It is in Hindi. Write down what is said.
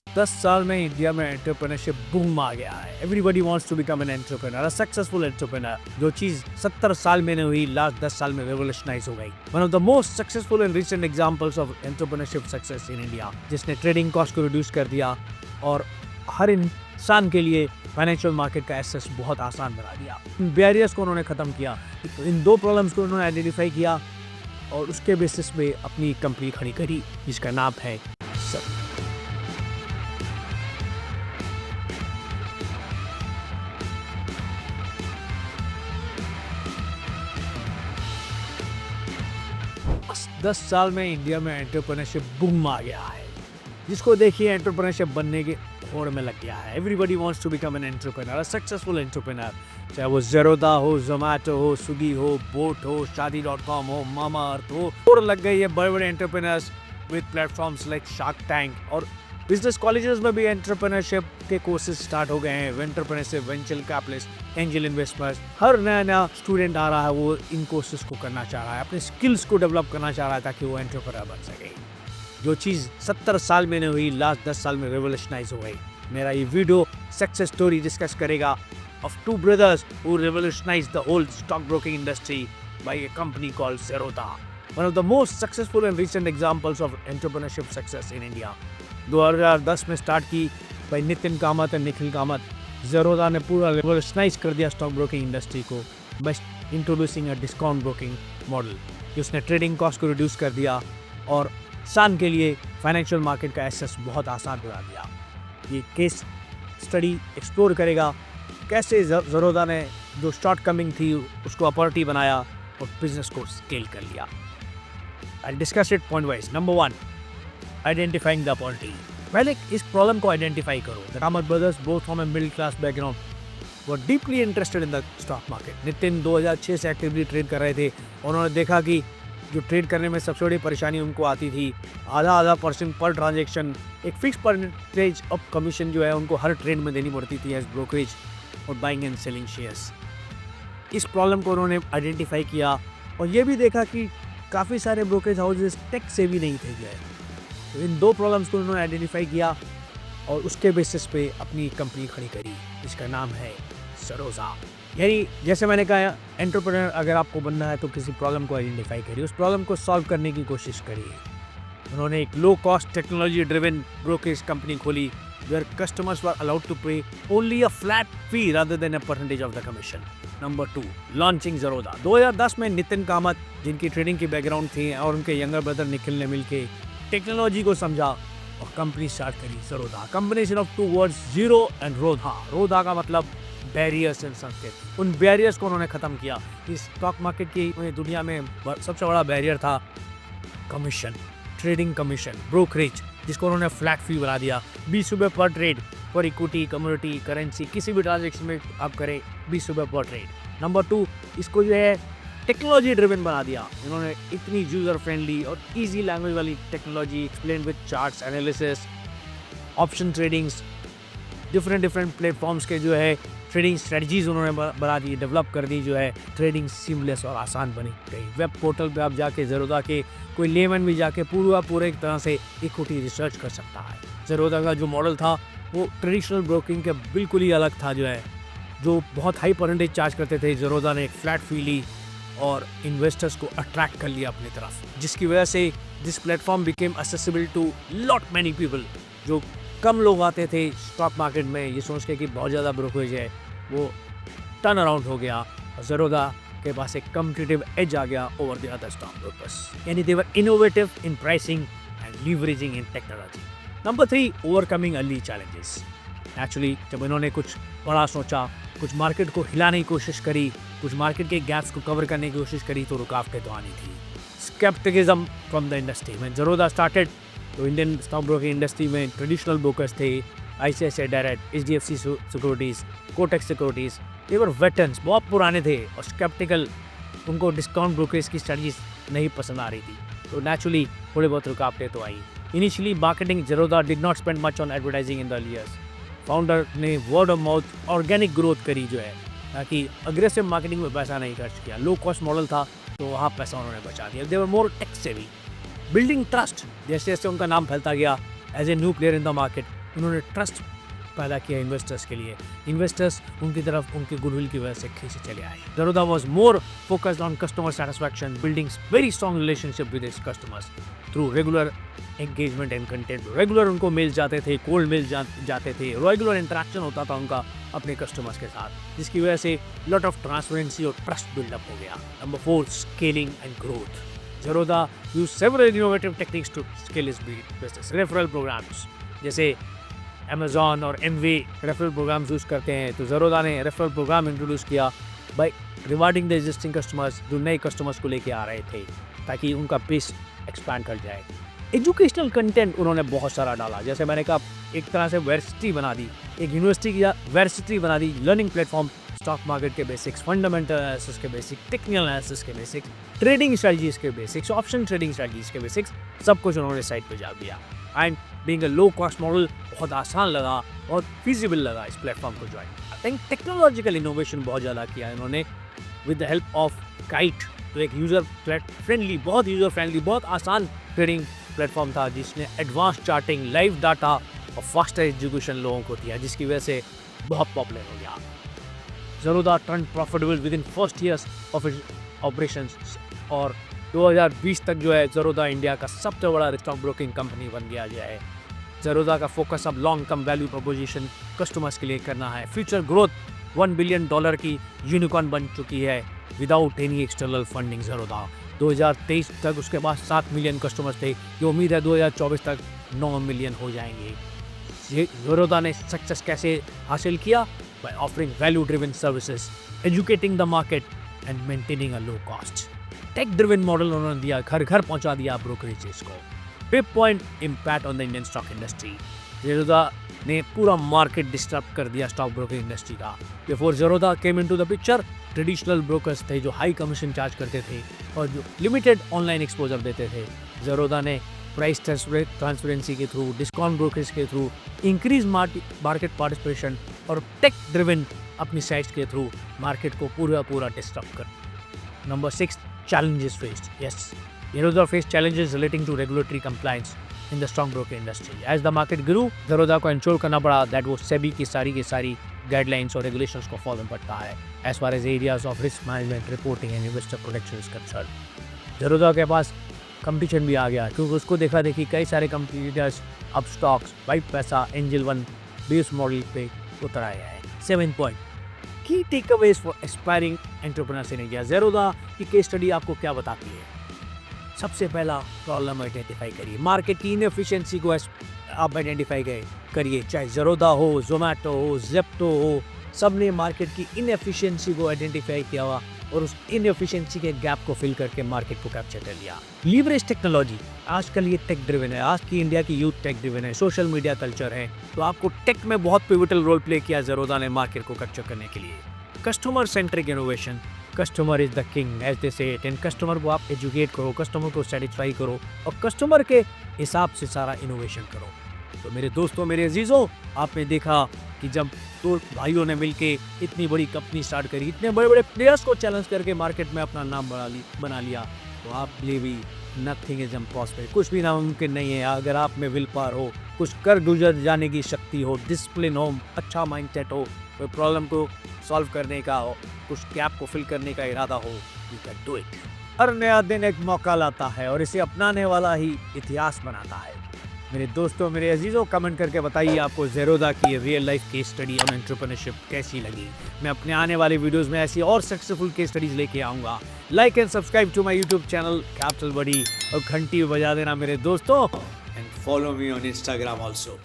10 साल में इंडिया में एंटरप्रेन्योरशिप बूम आ गया है। Everybody wants to become an entrepreneur, a successful entrepreneur. जो चीज 70 साल में नहीं हुई, लास्ट 10 साल में रेवोल्यूशनाइज हो गई। One of the most successful and recent examples of entrepreneurship success in India, जिसने ट्रेडिंग कॉस्ट को रिड्यूस कर दिया और हर इंसान के लिए फाइनेंशियल मार्केट का एक्सेस बहुत आसान बना दिया। बैरियर्स को उन्होंने खत्म किया, इन दो प्रॉब्लम्स को उन्होंने आइडेंटिफाई किया और उसके बेसिस पे अपनी कंपनी खड़ी करी, जिसका नाम है सब। बस 10 साल में इंडिया में एंटरप्रेन्योरशिप बूम आ गया है। जिसको देखिए एंटरप्रेन्योरशिप बनने के होड़ में लग गया है। Everybody wants to become an entrepreneur, a successful entrepreneur. चाहे वो ज़ेरोदा हो, जोमैटो हो, स्विगी हो, बोट हो, शादी.com हो, मामा अर्थ हो, होड़ लग गई है बड़े बड़े entrepreneurs with platforms like Shark Tank. और बिजनेस कॉलेजेस में भी एंटरप्रेन्योरशिप के कोर्सेज स्टार्ट हो गए हैं। Entrepreneurship, venture capitalist, angel investors, हर नया स्टूडेंट आ रहा है, वो इन कोर्सेज को करना चाह रहा है, अपने स्किल्स को डेवलप करना चाह रहा है ताकि वो एंटरप्रेन्योर बन सके। जो चीज़ 70 साल में नहीं हुई, लास्ट 10 साल में रेवोल्यूशनाइज हो गई। मेरा ये वीडियो सक्सेस स्टोरी डिस्कस करेगा of two brothers who revolutionized the whole stockbroking industry by a company called Zerodha, one of the most successful and recent examples of entrepreneurship success in India. 2010 में स्टार्ट की भाई नितिन कामत और निखिल कामत। ज़ेरोदा ने पूरा रेवोल्यूशनाइज कर दिया स्टॉक ब्रोकिंग इंडस्ट्री को by introducing a discount broking model, जिसने ट्रेडिंग कॉस्ट को रिड्यूस कर दिया और इंसान के लिए फाइनेंशियल मार्केट का एक्सेस बहुत आसान बना दिया। ये केस स्टडी एक्सप्लोर करेगा कैसे ज़ेरोदा ने जो शॉर्ट कमिंग थी उसको अपॉर्चुनिटी बनाया और बिजनेस को स्केल कर लिया। I discuss it point wise. Number 1, identifying the opportunity. पहले इस प्रॉब्लम को आइडेंटिफाई करो। The Kamat brothers, both from a middle class background, were deeply interested in the stock market. Nitin 2006 से एक्टिवली ट्रेड कर रहे थे। उन्होंने देखा कि जो ट्रेड करने में सबसे बड़ी परेशानी उनको आती थी, आधा % पर ट्रांजेक्शन, एक फिक्स परसेंटेज ऑफ कमीशन जो है उनको हर ट्रेड में देनी पड़ती थी एज ब्रोकरेज और बाइंग एंड सेलिंग शेयर्स। इस प्रॉब्लम को उन्होंने आइडेंटिफाई किया और ये भी देखा कि काफ़ी सारे ब्रोकरेज हाउसेस टेक से भी नहीं थे गए। तो इन दो प्रॉब्लम्स को उन्होंने आइडेंटिफाई किया और उसके बेसिस पे अपनी कंपनी खड़ी करी, जिसका नाम है ज़ेरोदा। यानी जैसे मैंने कहा, एंटरप्रेन्योर अगर आपको बनना है तो किसी प्रॉब्लम को आइडेंटिफाई करिए, उस प्रॉब्लम को सॉल्व करने की कोशिश करिए। उन्होंने एक low cost technology driven brokerage company खोली where customers were allowed to pay only a flat fee rather than a percentage of the commission. Number 2, launching Zerodha. 2010 में नितिन कामत, जिनकी ट्रेडिंग की बैकग्राउंड थी, और उनके यंगर ब्रदर निखिल ने मिलके टेक्नोलॉजी को समझा और कंपनी स्टार्ट करी Zerodha. Combination of two words, zero and रोधा। रोधा का मतलब बैरियर्स इन संस्कृत। उन बैरियर्स को उन्होंने ख़त्म किया। इस स्टॉक मार्केट की दुनिया में सबसे बड़ा बैरियर था कमीशन, ट्रेडिंग कमीशन, ब्रोकरेज, जिसको उन्होंने फ्लैट फी बना दिया। 20 रुपये पर ट्रेड, पर इक्विटी, कम्युनिटी, करेंसी, किसी भी ट्रांजेक्शन में आप करें 20 रुपये पर ट्रेड। नंबर 2, इसको जो है टेक्नोलॉजी ड्रिवन बना दिया। इन्होंने इतनी यूज़र फ्रेंडली और इजी लैंग्वेज वाली technology, explain with charts, analysis, option tradings, different platforms के जो है ट्रेडिंग स्ट्रेटजीज उन्होंने बना दी, डेवलप कर दी, जो है ट्रेडिंग सीमलेस और आसान बनी गई। वेब पोर्टल पे आप जाके ज़ेरोदा के कोई लेमन भी जाके पूरे एक तरह से इक्विटी रिसर्च कर सकता है। ज़ेरोदा का जो मॉडल था वो ट्रेडिशनल ब्रोकिंग के बिल्कुल ही अलग था, जो बहुत हाई परसेंटेज चार्ज करते थे। ज़ेरोदा ने एक फ्लैट फी ली और इन्वेस्टर्स को अट्रैक्ट कर लिया अपनी तरफ, जिसकी वजह से this platform became accessible to lot many people. जो कम लोग आते थे स्टॉक मार्केट में ये सोच के कि बहुत ज़्यादा ब्रोकरेज है, वो टर्न अराउंड हो गया और ज़ेरोदा के पास एक कम्पिटिटिव एज आ गया over the other stock brokers. यानी they were innovative in pricing and leveraging in technology. Number 3, overcoming early challenges. Actually जब इन्होंने कुछ बड़ा सोचा, कुछ मार्केट को हिलाने की कोशिश करी, कुछ मार्केट के गैप्स को कवर करने की कोशिश करी, तो रुकावटें तो आनी थी। Skepticism from the industry. When Zerodha started तो इंडियन स्टॉक ब्रोकिंग इंडस्ट्री में ट्रेडिशनल ब्रोकर्स थे, ICICI direct, HDFC securities, Kotak securities, ये वर वेटरन्स, बहुत पुराने थे और स्केप्टिकल, उनको डिस्काउंट ब्रोकरेज की स्ट्रेटजीज नहीं पसंद आ रही थी, तो नेचुरली थोड़े बहुत रुकावटें तो आई। Initially marketing Zerodha did not spend much on advertising in the early years. Founder ने word of mouth organic growth करी, जो है ताकि अग्रेसिव मार्केटिंग में पैसा नहीं खर्च किया। लो कॉस्ट मॉडल था तो वहाँ पैसा उन्होंने बचा दिया। They were more tech savvy. Building trust, जैसे जैसे उनका नाम फैलता गया as a new player in the market, उन्होंने ट्रस्ट पैदा किया इन्वेस्टर्स के लिए। इन्वेस्टर्स उनकी तरफ उनके गुडविल की वजह से खींचे चले आए। Zerodha was more focused on customer satisfaction, building very strong relationship with its customers through regular engagement and content. Regular उनको मेल जाते थे, कोल्ड मेल जाते थे, रेगुलर इंटरेक्शन होता था उनका अपने कस्टमर्स के साथ, जिसकी वजह से लॉट ऑफ ट्रांसपेरेंसी और ट्रस्ट बिल्डअप हो गया। नंबर 4, scaling and growth. Zerodha used several innovative techniques to scale its business. Referral programmes, जैसे Amazon और MV रेफरल प्रोग्राम्स यूज़ करते हैं, तो Zerodha ने रेफरल प्रोग्राम इंट्रोड्यूस किया by rewarding the existing customers जो नए कस्टमर्स को लेके आ रहे थे, ताकि उनका बेस एक्सपैंड कर जाए। एजुकेशनल कंटेंट उन्होंने बहुत सारा डाला, जैसे मैंने कहा एक तरह से वर्सिटी बना दी, एक यूनिवर्सिटी की वर्सिटी बना दी, लर्निंग प्लेटफॉर्म, स्टॉक मार्केट के बेसिक्स, फंडामेंटल एनालिसिस के बेसिक, टेक्निकल एनालिसिस के बेसिक्स, ट्रेडिंग स्ट्रेटजीज के बेसिक्स, ऑप्शन ट्रेडिंग स्ट्रेटजीज के बेसिक्स, सब कुछ उन्होंने साइट पे डाल दिया। And being a low cost model बहुत आसान लगा और फिजिबल लगा इस प्लेटफॉर्म को ज्वाइन। टेक्नोलॉजिकल इनोवेशन बहुत ज़्यादा किया इन्होंने with the help of kite, तो एक यूज़र फ्रेंडली, बहुत यूज़र फ्रेंडली, बहुत आसान ट्रेडिंग प्लेटफॉर्म था, जिसने एडवांस चार्टिंग, लाइव डाटा और फास्टर एजुकेशन लोगों को दिया, जिसकी वजह से बहुत पॉपुलर हो गया। Zerodha turned profitable within first years of its operations और 2020 तक जो है Zerodha इंडिया का सबसे बड़ा स्टॉक ब्रोकिंग कंपनी बन गया है। Zerodha का फोकस अब long term value proposition customers के लिए करना है। फ्यूचर ग्रोथ $1 बिलियन की यूनिकॉर्न बन चुकी है without any external funding. Zerodha 2023 तक उसके पास 7 मिलियन कस्टमर्स थे, जो उम्मीद है 2024 तक 9 मिलियन हो जाएंगे। Zerodha ने सक्सेस कैसे हासिल किया? By offering value-driven services, educating the market, and maintaining a low cost. Tech-driven model उन्होंने दिया, घर घर पहुंचा दिया ब्रोकरेजेस को। Pip point impact on the Indian stock industry. Zerodha ने पूरा मार्केट डिस्टर्ब कर दिया स्टॉक ब्रोकिंग इंडस्ट्री का। Before Zerodha came into the picture, traditional brokers थे जो हाई कमीशन चार्ज करते थे और जो लिमिटेड ऑनलाइन एक्सपोजर देते थे। Zerodha ने प्राइस ट्रांसपेरेंसी के थ्रू, डिस्काउंट ब्रोकरेज के थ्रू, इंक्रीज मार्केट पार्टिसिपेशन और टेक ड्रिवन अपनी साइट्स के थ्रू मार्केट को पूरा डिस्टर्ब कर। Number 6, challenges faced. Yes, Zerodha faced challenges relating to regulatory compliance in the stock broker industry. As the market grew, Zerodha को इंश्योर करना पड़ा that वो SEBI की सारी गाइडलाइंस और रेगुलेशंस को फॉलो पड़ता है as far as areas of risk management, reporting and investor protection is concerned. Zerodha के पास कंपटीशन भी आ गया, क्योंकि उसको देखा देखी कई सारे कंपटीटर्स अब स्टॉक्स, वाइट पैसा, एंजल वन बेस मॉडल पे उतर आया है। 7 पॉइंट की takeaways for aspiring entrepreneurs in India. Zerodha की केस स्टडी आपको क्या बताती है? सबसे पहला प्रॉब्लम आइडेंटिफाई करिए, मार्केट की इनएफिशिएंसी को आप आइडेंटिफाई करिए। चाहे Zerodha हो, जोमेटो हो, जेप्टो हो, सब ने मार्केट की इनएफिशिएंसी को आइडेंटिफाई किया हुआ और उस इनएफिशिएंसी के गैप को फिल करके मार्केट को कैप्चर कर लिया। लीवरेज टेक्नोलॉजी, आजकल ये टेक ड्रिवन है, आज की इंडिया की यूथ टेक ड्रिवन है, सोशल मीडिया कल्चर है, तो आपको टेक में बहुत पिवटल रोल प्ले किया Zerodha ने मार्केट को कैप्चर करने के लिए। Customer centric innovation, customer is the king as they say it, and customer को आप एजुकेट करो, कस्टमर को सेटिस्फाई करो और कस्टमर के हिसाब से सारा इनोवेशन करो। तो मेरे दोस्तों, मेरे अजीजों, आपने देखा कि जब दो भाइयों ने मिलके इतनी बड़ी कंपनी स्टार्ट करी, इतने बड़े बड़े प्लेयर्स को चैलेंज करके मार्केट में अपना नाम बना लिया, तो आप लिए भी नथिंग इज इम्पॉसिबल, कुछ भी नामुमकिन नहीं है। अगर आप में विल पावर हो, कुछ कर गुजर जाने की शक्ति हो, डिसिप्लिन हो, अच्छा माइंडसेट हो, कोई प्रॉब्लम को सॉल्व करने का हो, कुछ गैप को फिल करने का इरादा हो, यू कैन डू इट। हर नया दिन एक मौका लाता है और इसे अपनाने वाला ही इतिहास बनाता है। मेरे दोस्तों, मेरे अजीज़ों, कमेंट करके बताइए आपको Zerodha की real life case study on entrepreneurship कैसी लगी। मैं अपने आने वाले वीडियोस में ऐसी और सक्सेसफुल केस स्टडीज लेके आऊँगा। Like and subscribe to my YouTube channel Capital Buddy और घंटी बजा देना मेरे दोस्तों, and follow me on Instagram also.